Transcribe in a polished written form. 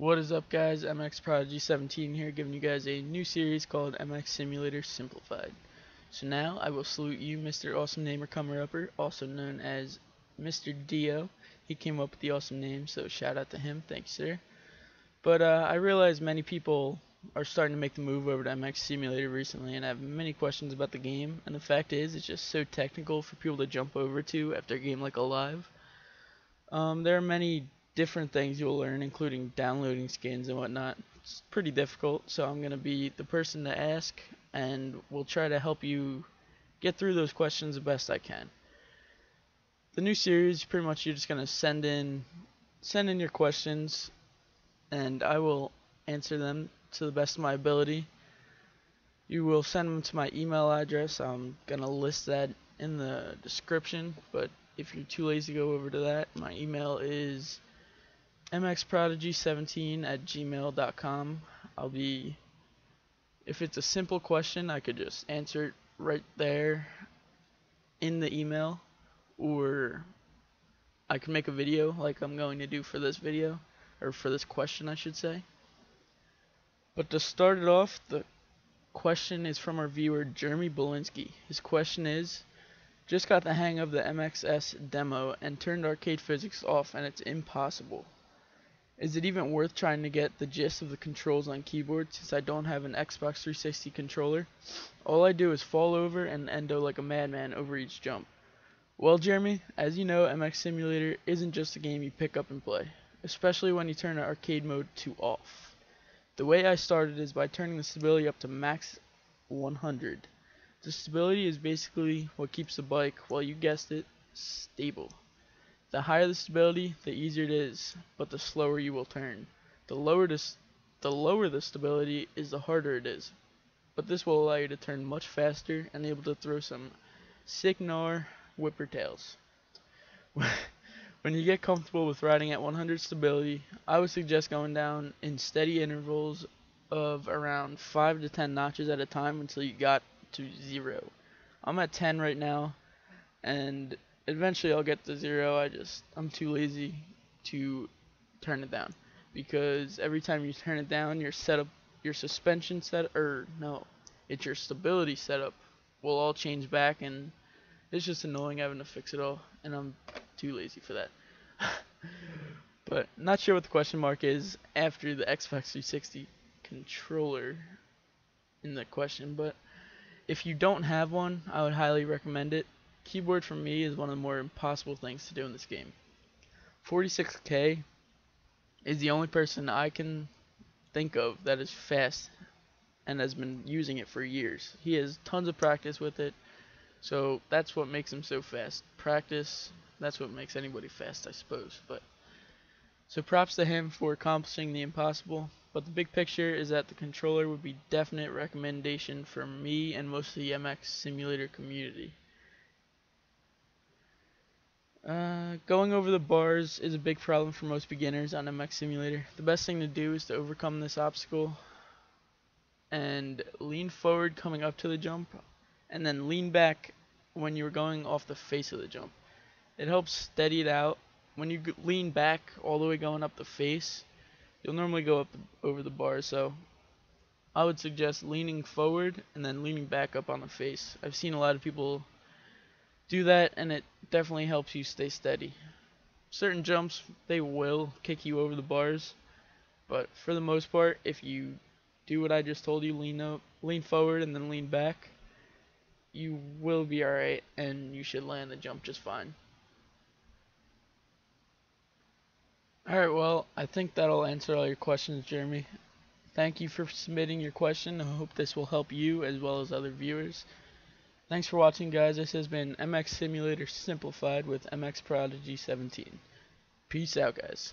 What is up, guys? MX Prodigy 17 here, giving you guys a new series called MX Simulator Simplified. So now I will salute you, Mr. Awesome Namer Comer Upper, also known as Mr. Dio. He came up with the awesome name, so shout out to him. Thanks, sir. But I realize many people are starting to make the move over to MX Simulator recently and have many questions about the game. And the fact is, it's just so technical for people to jump over to after a game like Alive. There are many different things you'll learn, including downloading skins and whatnot. It's pretty difficult, so I'm going to be the person to ask, and we'll try to help you get through those questions the best I can. The new series, pretty much you're just going to send in your questions, and I will answer them to the best of my ability. You will send them to my email address. I'm going to list that in the description, but if you're too lazy to go over to that, my email is mxprodigy17@gmail.com. If it's a simple question, I could just answer it right there in the email, or I can make a video like I'm going to do for this video, or for this question I should say. But to start it off, the question is from our viewer Jeremy Bolinsky. His question is, just got the hang of the MXS demo and turned arcade physics off and it's impossible. Is it even worth trying to get the gist of the controls on keyboard since I don't have an Xbox 360 controller? All I do is fall over and endo like a madman over each jump. Well, Jeremy, as you know, MX Simulator isn't just a game you pick up and play, especially when you turn the arcade mode to off. The way I started is by turning the stability up to max 100. The stability is basically what keeps the bike, well, you guessed it, stable. The higher the stability, the easier it is, but the slower you will turn. The lower the stability is, the harder it is. But this will allow you to turn much faster and able to throw some sick gnar whipper tails. When you get comfortable with riding at 100 stability, I would suggest going down in steady intervals of around 5 to 10 notches at a time until you got to 0. I'm at 10 right now, and eventually I'll get to 0. I'm too lazy to turn it down, because every time you turn it down, your suspension it's your stability setup will all change back, and it's just annoying having to fix it all, and I'm too lazy for that. But not sure what the question mark is after the Xbox 360 controller in the question, but if you don't have one, I would highly recommend it. Keyboard for me is one of the more impossible things to do in this game. 46K is the only person I can think of that is fast and has been using it for years. He has tons of practice with it, so that's what makes him so fast. Practice, that's what makes anybody fast, I suppose. So props to him for accomplishing the impossible. But the big picture is that the controller would be definite recommendation for me and most of the MX Simulator community. Going over the bars is a big problem for most beginners on MX Simulator. The best thing to do is to overcome this obstacle and lean forward coming up to the jump, and then lean back when you're going off the face of the jump. It helps steady it out. When you lean back all the way going up the face, you'll normally go up over the bar, so I would suggest leaning forward and then leaning back up on the face. I've seen a lot of people do that, and it definitely helps you stay steady. Certain jumps, they will kick you over the bars, but for the most part, if you do what I just told you, lean forward and then lean back, you will be alright, and you should land the jump just fine. Alright, well, I think that'll answer all your questions, Jeremy. Thank you for submitting your question. I hope this will help you as well as other viewers. Thanks for watching, guys. This has been MX Simulator Simplified with MX Prodigy 17. Peace out, guys.